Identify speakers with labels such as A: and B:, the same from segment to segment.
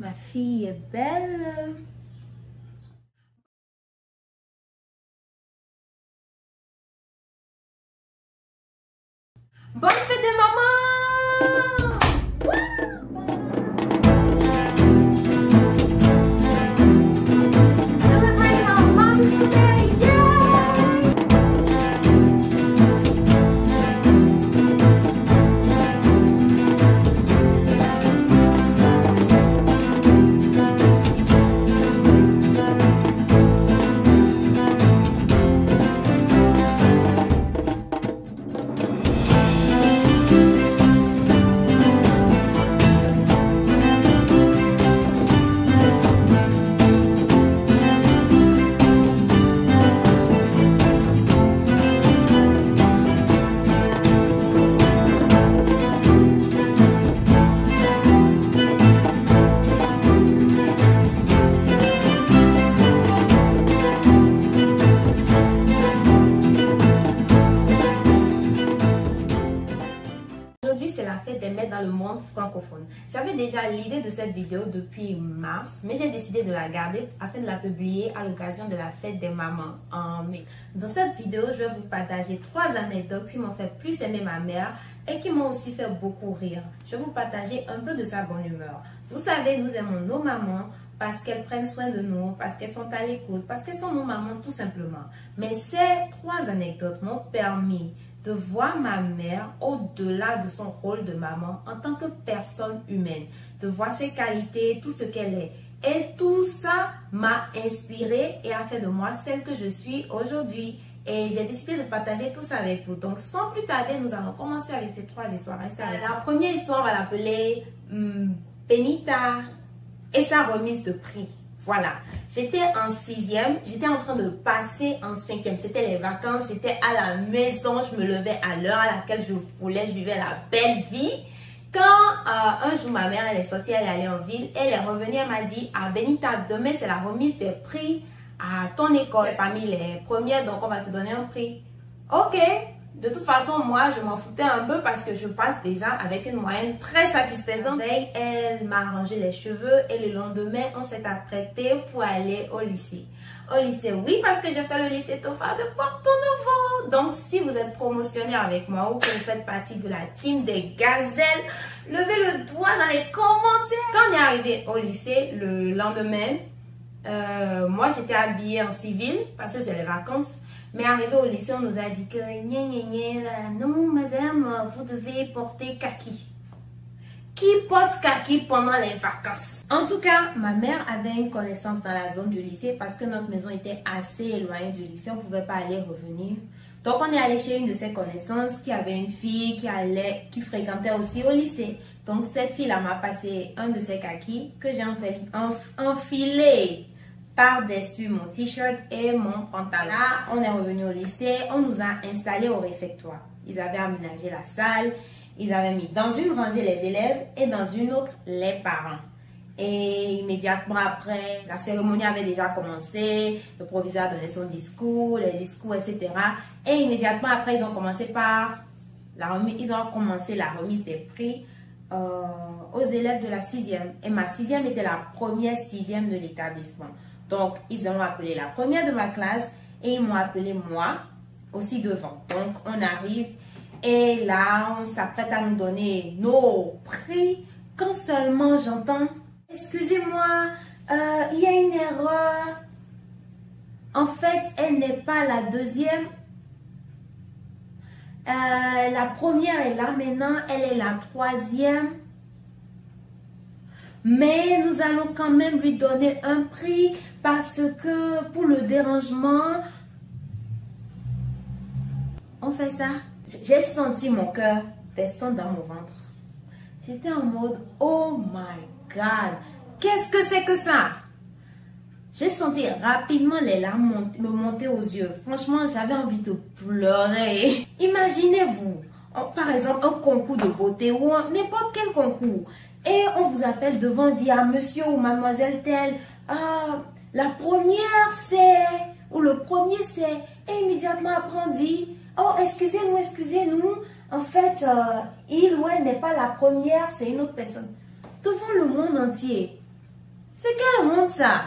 A: Ma fille est belle. Bonne fête des mamans! Celebrate our moms today! C'est la fête des mères dans le monde francophone. J'avais déjà l'idée de cette vidéo depuis mars, mais j'ai décidé de la garder afin de la publier à l'occasion de la fête des mamans en mai. Dans cette vidéo, je vais vous partager 3 anecdotes qui m'ont fait plus aimer ma mère et qui m'ont aussi fait beaucoup rire. Je vais vous partager un peu de sa bonne humeur. Vous savez, nous aimons nos mamans parce qu'elles prennent soin de nous, parce qu'elles sont à l'écoute, parce qu'elles sont nos mamans tout simplement. Mais ces 3 anecdotes m'ont permis de voir ma mère au-delà de son rôle de maman en tant que personne humaine, de voir ses qualités, tout ce qu'elle est. Et tout ça m'a inspirée et a fait de moi celle que je suis aujourd'hui. Et j'ai décidé de partager tout ça avec vous. Donc sans plus tarder, nous allons commencer avec ces 3 histoires. La première histoire, on va l'appeler Benita et sa remise de prix. Voilà, j'étais en 6e, j'étais en train de passer en 5e. C'était les vacances, j'étais à la maison, je me levais à l'heure à laquelle je voulais, je vivais la belle vie. Quand un jour ma mère elle est sortie, elle est allée en ville, elle est revenue, elle m'a dit: ah Benita, demain c'est la remise des prix à ton école, parmi les premières, donc on va te donner un prix. Ok. De toute façon, moi, je m'en foutais un peu parce que je passe déjà avec une moyenne très satisfaisante. La veille, elle m'a arrangé les cheveux et le lendemain, on s'est apprêté pour aller au lycée. Au lycée, oui, parce que je fais le lycée Topha de Porto Novo. Donc, si vous êtes promotionnaire avec moi ou que vous faites partie de la team des gazelles, levez le doigt dans les commentaires. Quand on est arrivé au lycée, le lendemain, moi, j'étais habillée en civil parce que c'est les vacances. Mais arrivé au lycée, on nous a dit que non, madame, vous devez porter kaki. Qui porte kaki pendant les vacances? En tout cas, ma mère avait une connaissance dans la zone du lycée parce que notre maison était assez éloignée du lycée. On ne pouvait pas aller et revenir. Donc, on est allé chez une de ses connaissances qui avait une fille qui fréquentait aussi au lycée. Donc, cette fille-là m'a passé un de ses kakis que j'ai enfilé par-dessus mon t-shirt et mon pantalon. Là, on est revenu au lycée, on nous a installés au réfectoire. Ils avaient aménagé la salle, ils avaient mis dans une rangée les élèves et dans une autre les parents. Et immédiatement après, la cérémonie avait déjà commencé, le proviseur donnait son discours, les discours, etc. Et immédiatement après, ils ont commencé la remise des prix aux élèves de la 6e. Et ma 6e était la première 6e de l'établissement. Donc, ils ont appelé la première de ma classe et ils m'ont appelé moi aussi devant. Donc, on arrive et là, on s'apprête à nous donner nos prix. Quand seulement j'entends: excusez-moi, il y a une erreur. En fait, elle n'est pas la 2e. La première est là maintenant, elle est la 3e. Mais nous allons quand même lui donner un prix parce que pour le dérangement, on fait ça. J'ai senti mon cœur descendre dans mon ventre. J'étais en mode: oh my God, qu'est-ce que c'est que ça? J'ai senti rapidement les larmes me monter aux yeux. Franchement, j'avais envie de pleurer. Imaginez-vous, par exemple, un concours de beauté ou n'importe quel concours. Et on vous appelle devant, dit à monsieur ou mademoiselle telle, la première c'est, ou le premier c'est, et immédiatement après on dit, oh excusez-nous, en fait, il ou elle n'est pas la première, c'est une autre personne. Devant le monde entier. C'est quelle honte ça?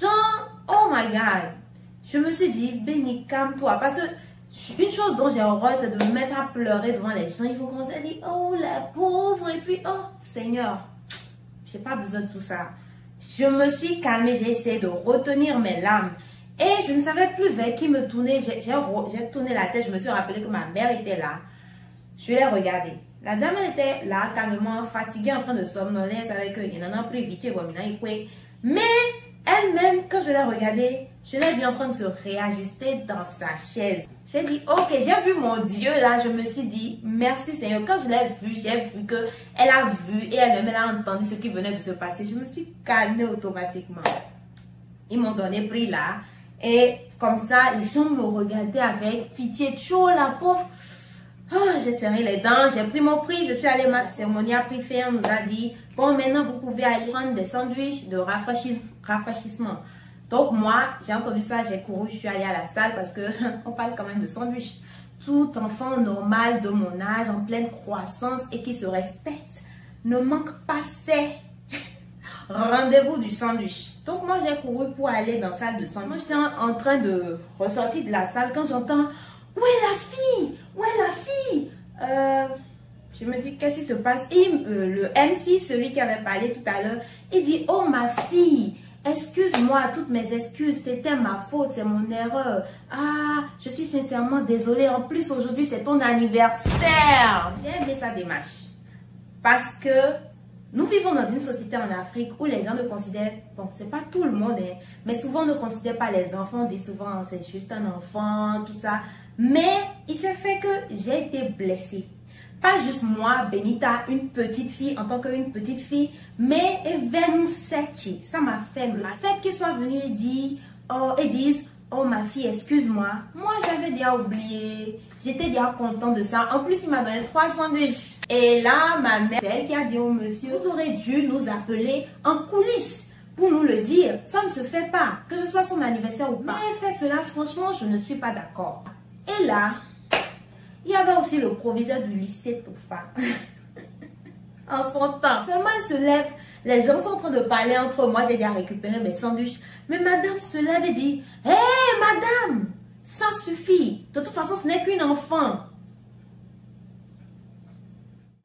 A: Genre, oh my God. Je me suis dit, Béni, calme-toi. Parce que une chose dont j'ai horreur, c'est de me mettre à pleurer devant les gens. Il faut commencer à dire, oh la pauvre. Et puis, oh Seigneur, j'ai pas besoin de tout ça. Je me suis calmée, j'ai essayé de retenir mes larmes. Et je ne savais plus vers qui me tourner. J'ai tourné la tête, je me suis rappelé que ma mère était là. Je l'ai regardée. La dame, elle était là, calmement, fatiguée, en train de somnoler. Elle savait qu'il en a pris vite. Mais elle-même, quand je l'ai regardée, je l'ai vue en train de se réajuster dans sa chaise. J'ai dit, ok, j'ai vu mon Dieu là. Je me suis dit, merci Seigneur. Quand je l'ai vue, j'ai vu qu'elle a vu et elle a entendu ce qui venait de se passer. Je me suis calmée automatiquement. Ils m'ont donné pris là. Et comme ça, les gens me regardaient avec pitié. Tchou, la pauvre. Oh, j'ai serré les dents, j'ai pris mon prix. Je suis allée, ma cérémonie a pris fin. On nous a dit, bon, maintenant, vous pouvez aller prendre des sandwichs de rafraîchissement. Donc, moi, j'ai entendu ça, j'ai couru, je suis allée à la salle parce que on parle quand même de sandwich. Tout enfant normal de mon âge, en pleine croissance et qui se respecte, ne manque pas ses rendez-vous du sandwich. Donc, moi, j'ai couru pour aller dans la salle de sandwich. Moi, j'étais en train de ressortir de la salle quand j'entends, où est la fille? Où est la fille? Je me dis, qu'est-ce qui se passe? Et le MC, celui qui avait parlé tout à l'heure, il dit, oh ma fille, excuse-moi, toutes mes excuses, c'était ma faute, c'est mon erreur. Ah, je suis sincèrement désolée. En plus, aujourd'hui, c'est ton anniversaire. J'ai aimé sa démarche. Parce que nous vivons dans une société en Afrique où les gens ne considèrent, bon, c'est pas tout le monde, hein, mais souvent on ne considère pas les enfants. On dit souvent, c'est juste un enfant, tout ça. Mais il s'est fait que j'ai été blessée. Pas juste moi, Benita, une petite fille, en tant qu'une petite fille, mais Evenussechi. Ça m'a fait mal. Le fait qu'ils soient venus et disent, oh ma fille, excuse-moi. Moi, j'avais déjà oublié. J'étais déjà content de ça. En plus, il m'a donné 3 sandwichs. Et là, ma mère, c'est elle qui a dit au monsieur, vous aurez dû nous appeler en coulisses pour nous le dire. Ça ne se fait pas, que ce soit son anniversaire ou pas. Mais fait cela, franchement, je ne suis pas d'accord. Et là, il y avait aussi le proviseur du lycée Tofa. En son temps. Seulement, elle se lève. Les gens sont en train de parler entre eux. Moi, j'ai déjà récupéré mes sandwichs. Mais madame se lève et dit, hé, madame, ça suffit. De toute façon, ce n'est qu'une enfant.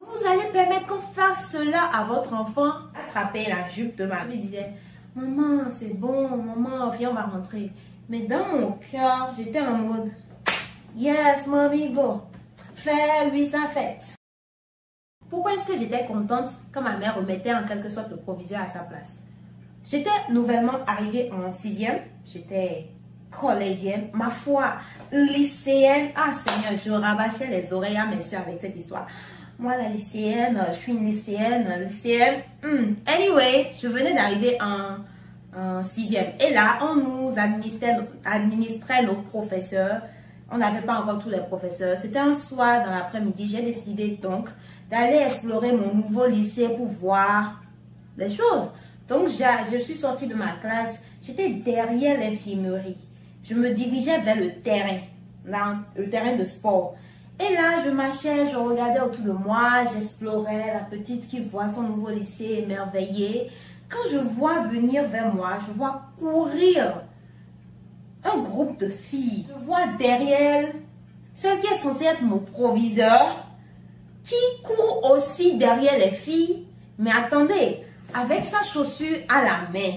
A: Vous allez permettre qu'on fasse cela à votre enfant? Attraper la jupe de ma mère. Elle disait, maman, c'est bon, maman, viens, on va rentrer. Mais dans mon cœur, j'étais en mode, yes, mommy, go. Fais-lui sa fête. Pourquoi est-ce que j'étais contente quand ma mère remettait en quelque sorte le proviseur à sa place? J'étais nouvellement arrivée en 6e. J'étais collégienne. Ma foi, lycéenne. Ah Seigneur, je rabâchais les oreilles à mes soeurs avec cette histoire. Moi, la lycéenne, je suis une lycéenne. Anyway, je venais d'arriver en 6e. Et là, on nous administrait nos professeurs. On n'avait pas encore tous les professeurs. C'était un soir dans l'après-midi. J'ai décidé donc d'aller explorer mon nouveau lycée pour voir les choses. Donc, je suis sortie de ma classe. J'étais derrière l'infirmerie. Je me dirigeais vers le terrain, le terrain de sport. Et là, je marchais, je regardais autour de moi. J'explorais la petite qui voit son nouveau lycée émerveillé. Quand je vois venir vers moi, je vois courir un groupe de filles. Je vois derrière celle qui est censée être mon proviseur, qui court aussi derrière les filles. Mais attendez, avec sa chaussure à la main.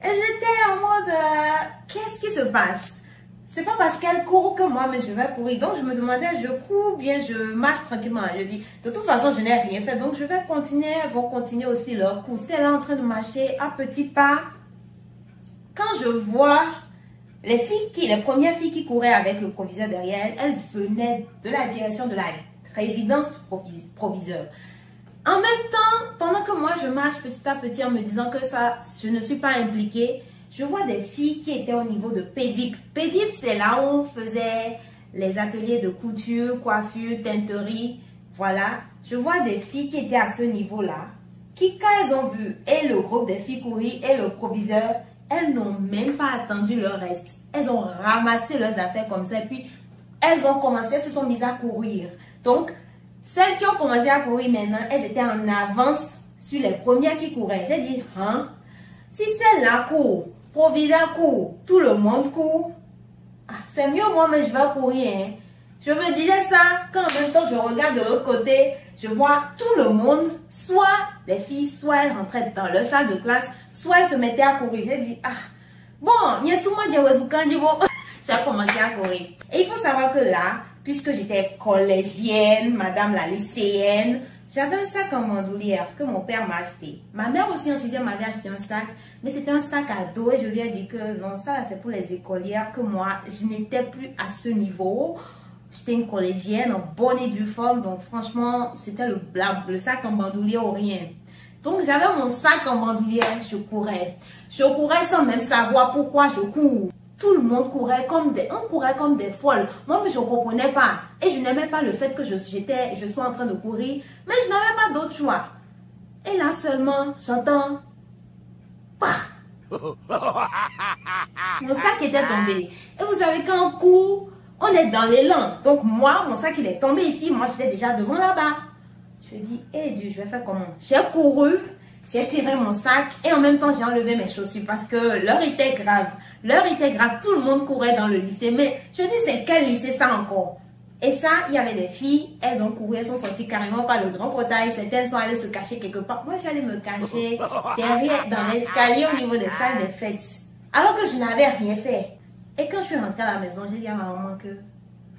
A: Et j'étais en mode, qu'est-ce qui se passe? C'est pas parce qu'elle court que moi, mais je vais courir. Donc je me demandais, je cours bien, je marche tranquillement. Je dis, de toute façon, je n'ai rien fait. Donc je vais continuer, elles vont continuer aussi leur course. Elle est en train de marcher à petits pas. Quand je vois les premières filles qui couraient avec le proviseur derrière, elles venaient de la direction de la résidence proviseur. En même temps, pendant que moi je marche petit à petit en me disant que ça, je ne suis pas impliquée, je vois des filles qui étaient au niveau de pédic. Pédic, c'est là où on faisait les ateliers de couture, coiffure, teinterie. Voilà. Je vois des filles qui étaient à ce niveau-là, qui quand elles ont vu et le groupe des filles courir et le proviseur, elles n'ont même pas attendu leur reste. Elles ont ramassé leurs affaires comme ça et puis elles ont commencé, elles se sont mises à courir. Donc, celles qui ont commencé à courir maintenant, elles étaient en avance sur les premières qui couraient. J'ai dit, hein, si celle-là court, proviseur court, tout le monde court. Ah, c'est mieux moi, mais je vais courir. Hein. Je me disais ça quand en même temps je regarde de l'autre côté, je vois tout le monde, soit les filles, soit elles rentraient dans leur salle de classe, soit elles se mettaient à courir. J'ai dit, ah, bon, j'ai commencé à courir. Et il faut savoir que là, puisque j'étais collégienne, madame la lycéenne, j'avais un sac en bandoulière que mon père m'a acheté. Ma mère aussi en sixième m'avait acheté un sac, mais c'était un sac à dos et je lui ai dit que non, ça c'est pour les écolières, que moi, je n'étais plus à ce niveau. J'étais une collégienne en bonne et due forme, donc franchement, c'était le sac en bandoulière ou rien. Donc j'avais mon sac en bandoulière, je courais. Je courais sans même savoir pourquoi je cours. Tout le monde courait comme des folles. Moi, je ne comprenais pas. Et je n'aimais pas le fait que je sois en train de courir. Mais je n'avais pas d'autre choix. Et là seulement, j'entends... Mon sac était tombé. Et vous savez, quand on court, on est dans l'élan. Donc moi, mon sac, il est tombé ici. Moi, j'étais déjà devant là-bas. Je dis, eh Dieu, je vais faire comment? J'ai couru, j'ai tiré mon sac et en même temps, j'ai enlevé mes chaussures parce que l'heure était grave. L'heure était grave, tout le monde courait dans le lycée. Mais je dis, c'est quel lycée ça encore? Et ça, il y avait des filles, elles ont couru, elles sont sorties carrément par le grand portail. Certaines sont allées se cacher quelque part. Moi, j'allais me cacher derrière, dans l'escalier au niveau des salles des fêtes. Alors que je n'avais rien fait. Et quand je suis rentrée à la maison, j'ai dit à ma maman que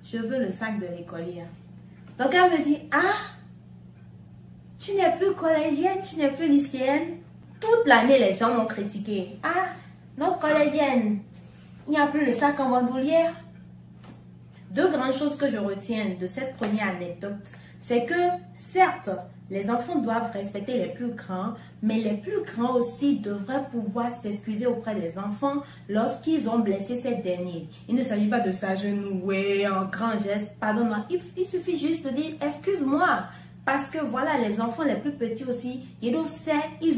A: je veux le sac de l'écolière. Donc elle me dit, ah, tu n'es plus collégienne, tu n'es plus lycéenne. Toute l'année, les gens m'ont critiqué. Ah, notre collégienne, il n'y a plus le sac en bandoulière. Deux grandes choses que je retiens de cette première anecdote, c'est que certes, les enfants doivent respecter les plus grands, mais les plus grands aussi devraient pouvoir s'excuser auprès des enfants lorsqu'ils ont blessé ces derniers. Il ne s'agit pas de s'agenouiller en grand geste, pardonne-moi, il suffit juste de dire excuse-moi. Parce que voilà, les enfants les plus petits aussi, ils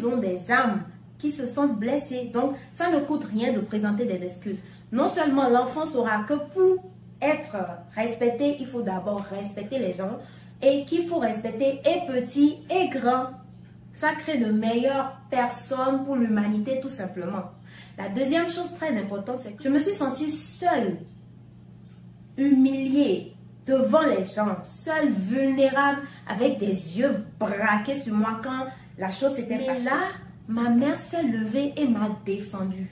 A: ont des âmes qui se sentent blessés. Donc, ça ne coûte rien de présenter des excuses. Non seulement l'enfant saura que pour être respecté, il faut d'abord respecter les gens et qu'il faut respecter et petits et grands. Ça crée de meilleures personnes pour l'humanité tout simplement. La deuxième chose très importante, c'est que je me suis sentie seule, humiliée devant les gens, seule, vulnérable, avec des yeux braqués sur moi quand la chose s'était passée. Mais là, ma mère s'est levée et m'a défendue.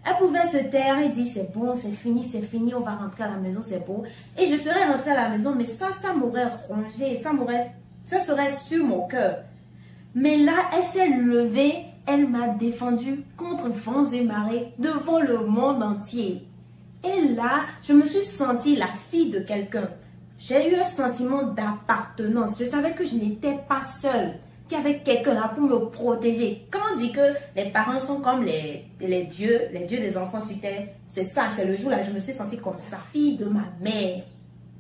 A: Elle pouvait se taire et dire c'est bon, c'est fini, on va rentrer à la maison, c'est bon. Et je serais rentrée à la maison, mais ça m'aurait rongé, ça serait sur mon cœur. Mais là, elle s'est levée, elle m'a défendue contre vents et marées devant le monde entier. Et là, je me suis sentie la fille de quelqu'un. J'ai eu un sentiment d'appartenance. Je savais que je n'étais pas seule, qu'il y avait quelqu'un là pour me protéger. Quand on dit que les parents sont comme les dieux des enfants sur terre, c'est ça, c'est le jour là, je me suis sentie comme ça, fille de ma mère.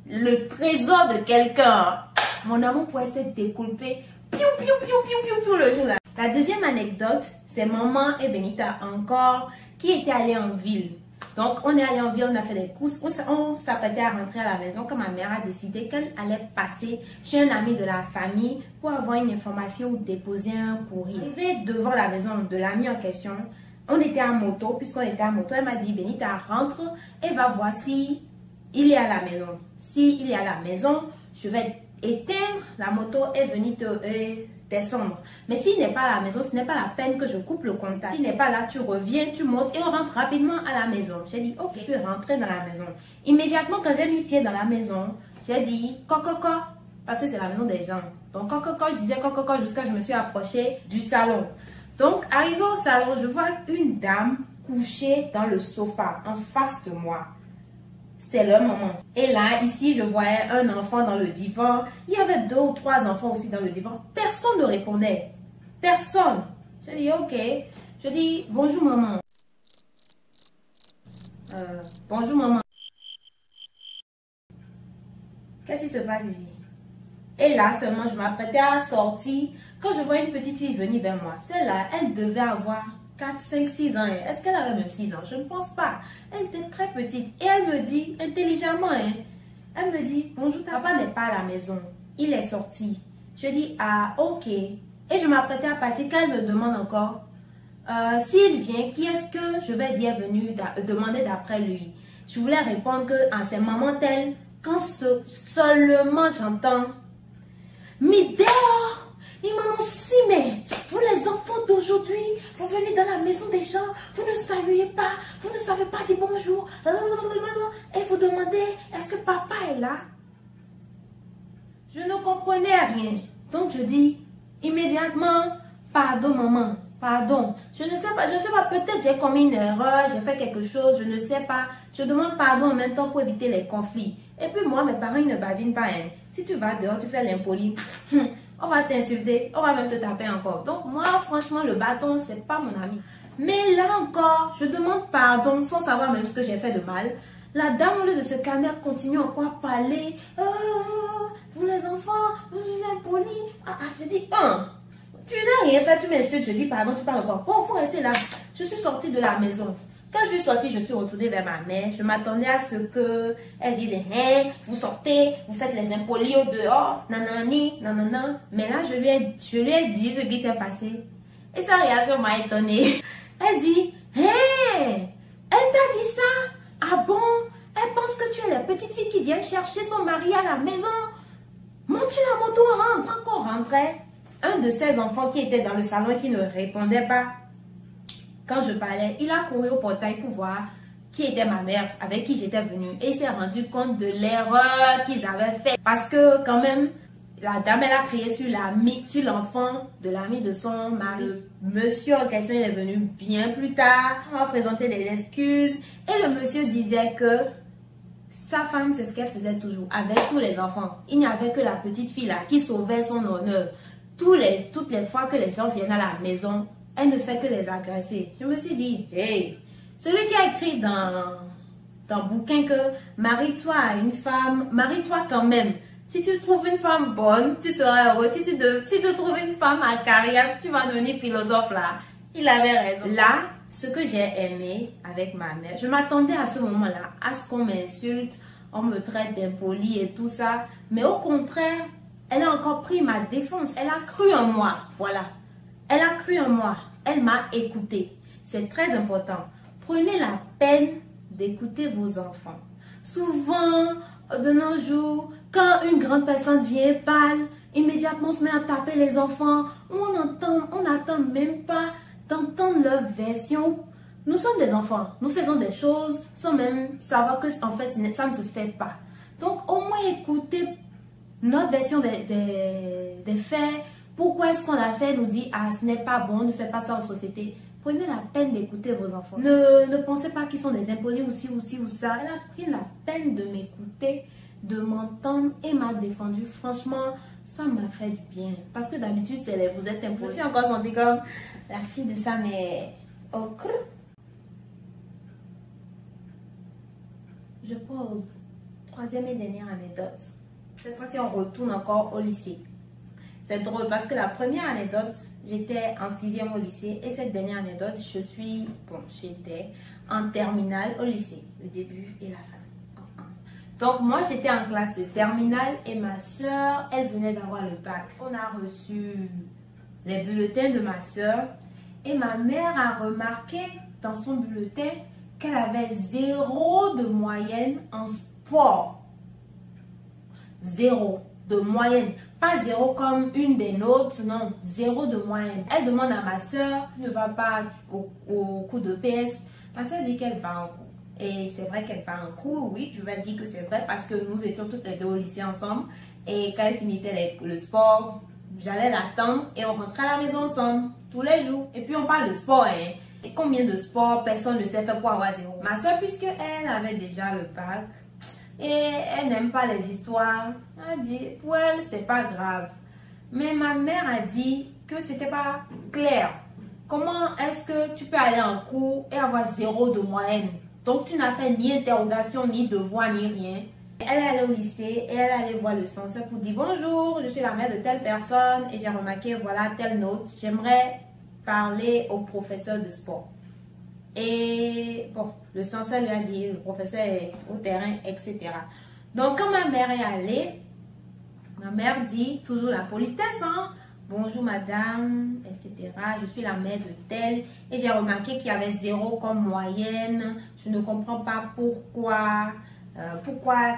A: Le trésor de quelqu'un. Mon amour pourrait se découper, piou, piou, piou, piou, piou, piou, le jour là. La deuxième anecdote, c'est maman et Benita encore, qui étaient allées en ville. Donc, on est allé en ville, on a fait des courses, on s'apprêtait à rentrer à la maison quand ma mère a décidé qu'elle allait passer chez un ami de la famille pour avoir une information ou déposer un courrier. Arrivé devant la maison de l'ami en question, on était à moto, puisqu'on était à moto, elle m'a dit, Benita, rentre et va voir si il est à la maison. Si il est à la maison, je vais éteindre la moto et venir te descendre. Mais s'il n'est pas à la maison, ce n'est pas la peine que je coupe le contact. S'il n'est pas là, tu reviens, tu montes et on rentre rapidement à la maison. J'ai dit, ok, je suis rentrée dans la maison. Immédiatement, quand j'ai mis pied dans la maison, j'ai dit, coco, parce que c'est la maison des gens. Donc, coco, je disais coco jusqu'à ce que je me suis approchée du salon. Donc, arrivé au salon, je vois une dame couchée dans le sofa, en face de moi. C'est le moment. Et là, ici, je voyais un enfant dans le divan. Il y avait 2 ou 3 enfants aussi dans le divan. Personne ne répondait. Personne. Je dis, ok. Je dis, bonjour maman. Bonjour maman. Qu'est-ce qui se passe ici? Et là, seulement, je m'apprêtais à sortir quand je vois une petite fille venir vers moi. Celle-là, elle devait avoir 4, 5, 6 ans. Est-ce qu'elle avait même 6 ans? Je ne pense pas. Elle était très petite. Et elle me dit, intelligemment, elle me dit, bonjour, papa n'est pas à la maison. Il est sorti. Je dis, ah, ok. Et je m'apprêtais à partir quand elle me demande encore, s'il vient, qui est-ce que je vais dire venu demander d'après lui? Je voulais répondre que en ces moments tels, quand seulement j'entends, mais dehors, ils m'ont aussi, mais vous les enfants d'aujourd'hui, vous venez dans la maison des gens, vous ne saluez pas, vous ne savez pas dire bonjour, et vous demandez, est-ce que papa est là? Je ne comprenais rien. Donc je dis immédiatement, pardon maman, pardon. Je ne sais pas, peut-être j'ai commis une erreur, j'ai fait quelque chose, je ne sais pas. Je demande pardon en même temps pour éviter les conflits. Et puis moi, mes parents, ils ne badinent pas. Hein. Si tu vas dehors, tu fais l'impoli, on va t'insulter, on va même te taper encore. Donc moi, franchement, le bâton, c'est pas mon ami. Mais là encore, je demande pardon sans savoir même ce que j'ai fait de mal. La dame, au lieu de se calmer, continue encore à parler. Vous les enfants, vous êtes impolis. Je dis, tu n'as rien fait, tu m'insultes. Je dis, pardon, tu parles encore. Bon, il faut rester là. Je suis sortie de la maison. Quand je suis sortie, je suis retournée vers ma mère. Je m'attendais à ce qu'elle dise, hein, vous sortez, vous faites les impolis au dehors, nanani, nanana. Mais là, je lui ai dit ce qui s'est passé. Et sa réaction m'a étonnée. Elle dit, hé, elle t'a dit ça? Ah bon? Elle pense que tu es la petite fille qui vient chercher son mari à la maison. Monte la moto, rentre. Quand on rentrait, un de ses enfants qui était dans le salon et qui ne répondait pas, quand je parlais, il a couru au portail pour voir qui était ma mère, avec qui j'étais venue. Et il s'est rendu compte de l'erreur qu'ils avaient faite. Parce que quand même, la dame, elle a crié sur l'enfant de l'ami de son mari. Le monsieur en question, il est venu bien plus tard. On a présenté des excuses. Et le monsieur disait que sa femme, c'est ce qu'elle faisait toujours avec tous les enfants. Il n'y avait que la petite fille là qui sauvait son honneur. Toutes les fois que les gens viennent à la maison, elle ne fait que les agresser. Je me suis dit, hey, celui qui a écrit dans le bouquin que marie-toi à une femme, marie-toi quand même. Si tu trouves une femme bonne, tu seras heureux. Si tu te trouves une femme à carrière, tu vas devenir philosophe là. Il avait raison. Là, ce que j'ai aimé avec ma mère, je m'attendais à ce moment-là, à ce qu'on m'insulte, on me traite d'impoli et tout ça. Mais au contraire, elle a encore pris ma défense. Elle a cru en moi. Voilà. Elle a cru en moi. Elle m'a écouté. C'est très important. Prenez la peine d'écouter vos enfants. Souvent, de nos jours, quand une grande personne vient et parle, immédiatement on se met à taper les enfants. On n'attend même pas d'entendre leur version. Nous sommes des enfants. Nous faisons des choses sans même savoir que en fait ça ne se fait pas. Donc au moins écoutez notre version des faits. Pourquoi est-ce qu'on l'a fait? Nous dit, ah, ce n'est pas bon, ne fais pas ça en société. Prenez la peine d'écouter vos enfants. Ne pensez pas qu'ils sont des impolis ou ci ou ci ou ça. Elle a pris la peine de m'écouter, de m'entendre et m'a défendu. Franchement, ça m'a fait du bien. Parce que d'habitude, vous êtes impolis. Je suis encore sentie comme la fille de ça, mais au creux. Je pose. Troisième et dernière anecdote. Cette fois-ci, on retourne encore au lycée. C'est drôle parce que la première anecdote, j'étais en 6e au lycée. Et cette dernière anecdote, j'étais en terminale au lycée. Le début et la fin. Donc moi, j'étais en classe de terminale et ma soeur, elle venait d'avoir le bac. On a reçu les bulletins de ma soeur. Et ma mère a remarqué dans son bulletin qu'elle avait 0 de moyenne en sport. 0 de moyenne. Pas 0 comme une des nôtres, non, 0 de moyenne. Elle demande à ma soeur, tu ne vas pas au cours de PS. Ma soeur dit qu'elle va en cours. Et c'est vrai qu'elle va en cours, oui, je vais dire que c'est vrai parce que nous étions toutes les deux au lycée ensemble. Et quand elle finissait le sport, j'allais l'attendre et on rentrait à la maison ensemble tous les jours. Et puis on parle de sport, hein. Et combien de sports personne ne sait faire pour avoir 0. Ma soeur, puisque elle avait déjà le bac, et elle n'aime pas les histoires. Elle dit, pour elle, c'est pas grave. Mais ma mère a dit que c'était pas clair. Comment est-ce que tu peux aller en cours et avoir 0 de moyenne? Donc, tu n'as fait ni interrogation, ni devoir, ni rien. Elle est allée au lycée et elle est allée voir le censeur pour dire, bonjour, je suis la mère de telle personne et j'ai remarqué, voilà, telle note. J'aimerais parler au professeur de sport. Et bon, le censeur lui a dit, le professeur est au terrain, etc. Donc, quand ma mère est allée, Ma mère dit toujours la politesse, hein. Bonjour madame, etc. Je suis la mère de telle et j'ai remarqué qu'il y avait 0 comme moyenne. Je ne comprends pas pourquoi.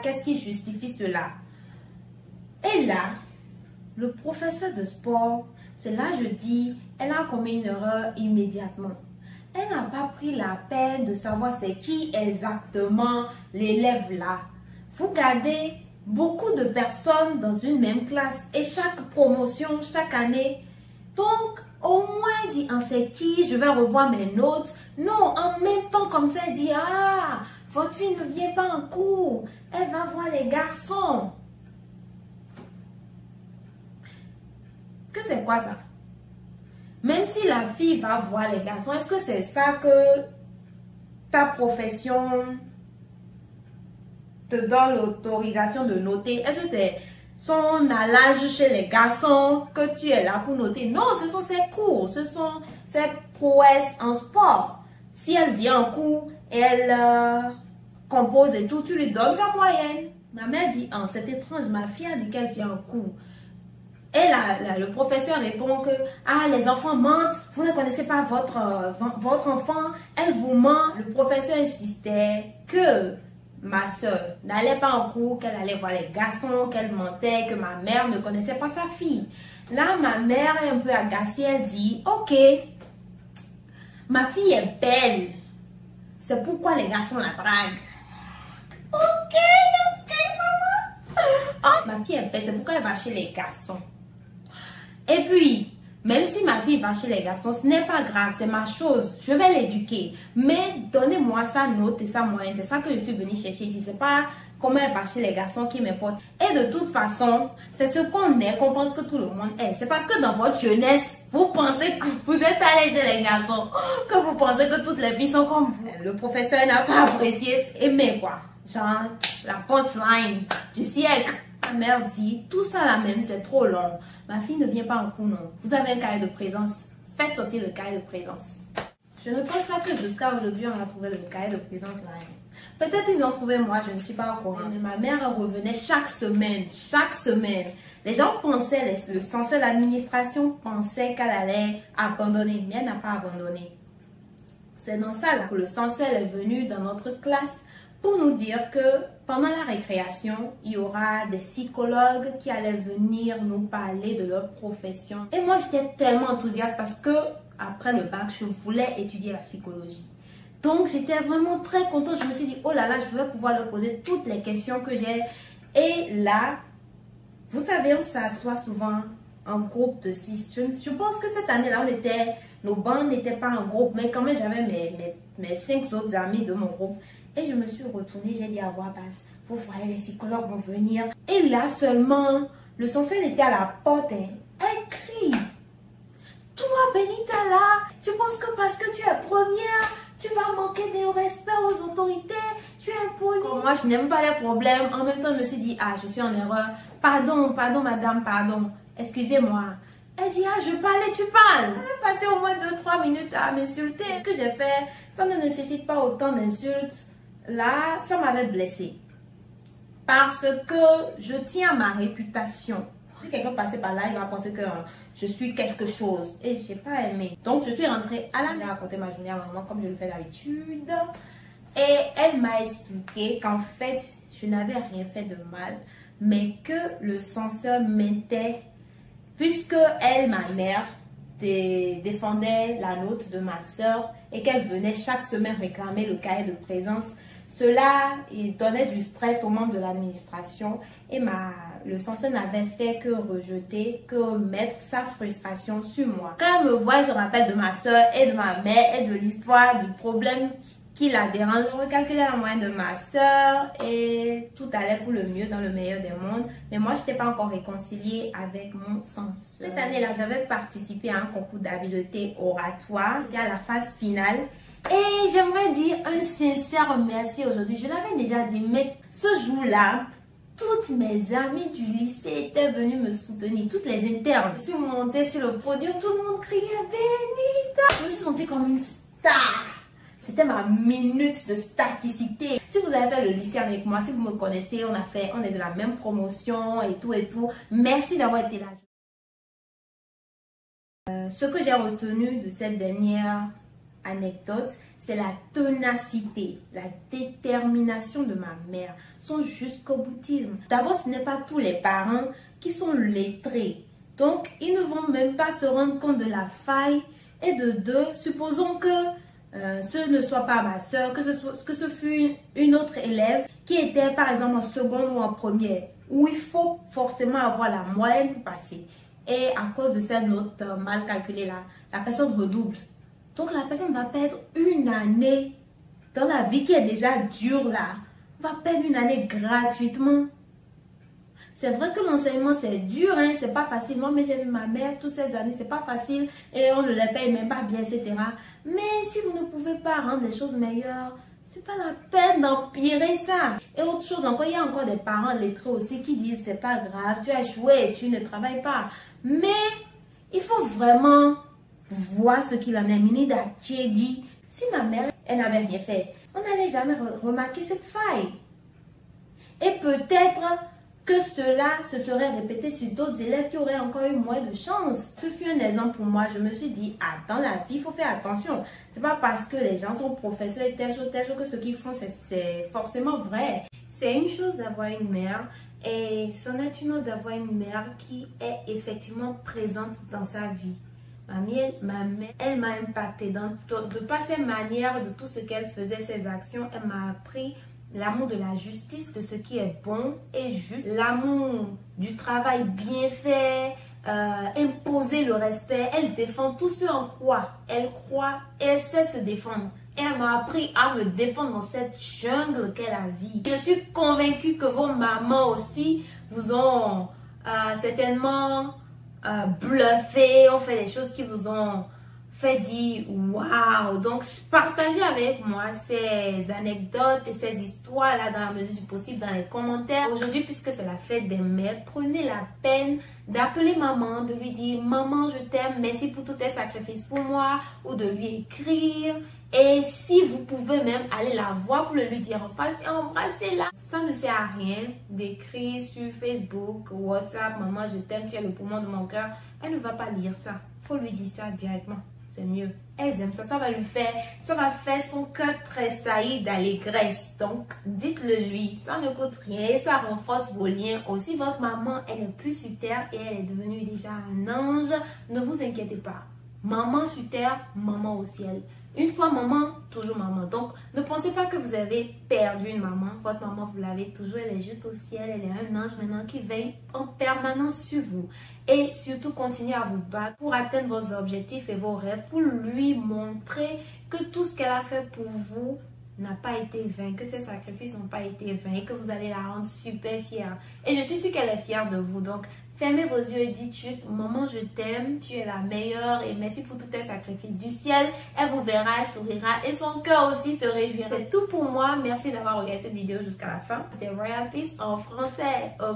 A: Qu'est-ce qui justifie cela? Et là, le professeur de sport, c'est là je dis, elle a commis une erreur immédiatement. Elle n'a pas pris la peine de savoir c'est qui exactement l'élève là. Vous gardez beaucoup de personnes dans une même classe et chaque promotion, chaque année. Donc, au moins, dit, en c'est qui, je vais revoir mes notes. Non, en même temps, comme ça, elle dit, ah, votre fille ne vient pas en cours. Elle va voir les garçons. Que c'est quoi ça? Même si la fille va voir les garçons, est-ce que c'est ça que ta profession te donne l'autorisation de noter? Est-ce que c'est son allage chez les garçons que tu es là pour noter? Non, ce sont ses cours, ce sont ses prouesses en sport. Si elle vient en cours et elle compose et tout, tu lui donnes sa moyenne. Ma mère dit, ah, c'est étrange, ma fille a dit qu'elle vient en cours. Et là, le professeur répond que ah, les enfants mentent, vous ne connaissez pas votre enfant, elle vous ment. Le professeur insistait que ma soeur n'allait pas en cours, qu'elle allait voir les garçons, qu'elle mentait, que ma mère ne connaissait pas sa fille. Là, ma mère est un peu agacée, elle dit, ok, ma fille est belle, c'est pourquoi les garçons la draguent. Ok, maman. Oh, ma fille est belle, c'est pourquoi elle va chez les garçons. Et puis, même si ma fille va chez les garçons, ce n'est pas grave, c'est ma chose. Je vais l'éduquer. Mais donnez-moi sa note et sa moyenne. C'est ça que je suis venue chercher ici. C'est pas comment elle va chez les garçons qui m'importe. Et de toute façon, c'est ce qu'on est, qu'on pense que tout le monde est. C'est parce que dans votre jeunesse, vous pensez que vous êtes allé chez les garçons, que vous pensez que toutes les filles sont comme vous. Le professeur n'a pas apprécié, aimé quoi. Genre, la punchline du siècle. Ma mère dit, tout ça là même, c'est trop long. Ma fille ne vient pas en cours, non. Vous avez un cahier de présence. Faites sortir le cahier de présence. Je ne pense pas que jusqu'à aujourd'hui, on a trouvé le cahier de présence là. Peut-être ils ont trouvé moi, je ne suis pas au courant. Mais ma mère revenait chaque semaine. Chaque semaine. Les gens pensaient, le censeur, l'administration pensait qu'elle allait abandonner. Mais elle n'a pas abandonné. C'est dans ça là que le censeur est venu dans notre classe pour nous dire que pendant la récréation, il y aura des psychologues qui allaient venir nous parler de leur profession. Et moi, j'étais tellement enthousiaste parce que après le bac, je voulais étudier la psychologie. Donc, j'étais vraiment très contente. Je me suis dit, oh là là, je vais pouvoir leur poser toutes les questions que j'ai. Et là, vous savez, on s'assoit souvent en groupe de 6. Je pense que cette année-là, nos bancs n'étaient pas en groupe, mais quand même, j'avais mes 5 autres amis de mon groupe. Et je me suis retournée, j'ai dit à voix basse, vous voyez, les psychologues vont venir. Et là seulement, le censeur était à la porte, hein. Elle crie. Toi, Benita, là, tu penses que parce que tu es première, tu vas manquer de respect aux autorités, tu es impoli. Moi, je n'aime pas les problèmes. En même temps, je me suis dit, ah, je suis en erreur. Pardon, madame, pardon. Excusez-moi. Elle dit, ah, je parlais, tu parles. Elle a passé au moins 2-3 minutes à m'insulter. Ce que j'ai fait, ça ne nécessite pas autant d'insultes. Là, ça m'avait blessée. Parce que je tiens à ma réputation. Si quelqu'un passait par là, il va penser que je suis quelque chose. Et je n'ai pas aimé. Donc, je suis rentrée à la... J'ai raconté ma journée à maman comme je le fais d'habitude. Et elle m'a expliqué qu'en fait, je n'avais rien fait de mal. Mais que le censeur m'était... Puisque elle, ma mère, défendait la note de ma soeur et qu'elle venait chaque semaine réclamer le cahier de présence. Cela, il donnait du stress aux membres de l'administration et le censeur n'avait fait que rejeter, que mettre sa frustration sur moi. Quand elle me voit, je me rappelle de ma soeur et de ma mère et de l'histoire, du problème qui la dérange. Je recalculais la moyenne de ma soeur et tout allait pour le mieux dans le meilleur des mondes. Mais moi, je n'étais pas encore réconciliée avec mon censeur. Cette année-là, j'avais participé à un concours d'habileté oratoire. C'était à la phase finale. Et j'aimerais dire un sincère merci aujourd'hui. Je l'avais déjà dit, mais ce jour-là, toutes mes amies du lycée étaient venues me soutenir. Toutes les internes. Je suis montée sur le podium, tout le monde criait Benita. Je me suis sentie comme une star. C'était ma minute de statisticité. Si vous avez fait le lycée avec moi, si vous me connaissez, on est de la même promotion et tout et tout. Merci d'avoir été là. Ce que j'ai retenu de cette dernière anecdote, c'est la ténacité, la détermination de ma mère, son jusqu'au boutisme. D'abord, ce n'est pas tous les parents qui sont lettrés. Donc, ils ne vont même pas se rendre compte de la faille. Et de deux, supposons que ce ne soit pas ma soeur, que ce fût une autre élève qui était par exemple en seconde ou en première, où il faut forcément avoir la moyenne pour passer. Et à cause de cette note mal calculée là, la personne redouble. Donc la personne va perdre une année dans la vie qui est déjà dure là. Va perdre une année gratuitement. C'est vrai que l'enseignement c'est dur, hein, c'est pas facile. Moi, mais j'ai vu ma mère toutes ces années, c'est pas facile et on ne les paye même pas bien, etc. Mais si vous ne pouvez pas rendre les choses meilleures, c'est pas la peine d'empirer ça. Et autre chose encore, il y a encore des parents lettrés aussi qui disent c'est pas grave, tu as échoué, tu ne travailles pas. Mais il faut vraiment voir ce qu'il en est. Minida Tchédi. Si ma mère, elle n'avait rien fait, on n'allait jamais remarquer cette faille. Et peut-être que cela se serait répété sur d'autres élèves qui auraient encore eu moins de chance. Ce fut un exemple pour moi. Je me suis dit, dans la vie, il faut faire attention. C'est pas parce que les gens sont professeurs et telle chose que ce qu'ils font, c'est forcément vrai. C'est une chose d'avoir une mère et c'en est une autre d'avoir une mère qui est effectivement présente dans sa vie. Ma mère, elle m'a impacté de par ses manières, de tout ce qu'elle faisait, ses actions. Elle m'a appris l'amour de la justice, de ce qui est bon et juste, l'amour du travail bien fait, imposer le respect. Elle défend tout ce en quoi elle croit et elle sait se défendre. Et elle m'a appris à me défendre dans cette jungle qu'est la vie. Je suis convaincue que vos mamans aussi vous ont certainement bluffé, ont fait des choses qui vous ont fait dire waouh. Donc partagez avec moi ces anecdotes et ces histoires là dans la mesure du possible dans les commentaires. Aujourd'hui, puisque c'est la fête des mères, prenez la peine d'appeler maman, de lui dire maman je t'aime, merci pour tous tes sacrifices pour moi, ou de lui écrire. Et si vous pouvez même aller la voir pour le lui dire en face et embrasser-la. Ça ne sert à rien d'écrire sur Facebook, WhatsApp, maman je t'aime, tu es le poumon de mon cœur. Elle ne va pas lire ça. Faut lui dire ça directement. C'est mieux. Elle aime ça, ça va faire son cœur tressaillir d'allégresse. Donc, dites-le lui, ça ne coûte rien et ça renforce vos liens. Aussi, votre maman, elle est plus sur terre et elle est devenue déjà un ange. Ne vous inquiétez pas. Maman sur terre, maman au ciel. Une fois maman, toujours maman. Donc, ne pensez pas que vous avez perdu une maman. Votre maman, vous l'avez toujours. Elle est juste au ciel. Elle est un ange maintenant qui veille en permanence sur vous. Et surtout, continuez à vous battre pour atteindre vos objectifs et vos rêves. Pour lui montrer que tout ce qu'elle a fait pour vous n'a pas été vain. Que ses sacrifices n'ont pas été vains. Et que vous allez la rendre super fière. Et je suis sûre qu'elle est fière de vous. Donc, fermez vos yeux et dites juste, maman, je t'aime, tu es la meilleure et merci pour tous tes sacrifices du ciel. Elle vous verra, elle sourira et son cœur aussi se réjouira. C'est tout pour moi. Merci d'avoir regardé cette vidéo jusqu'à la fin. C'était Royal Peace en français. Au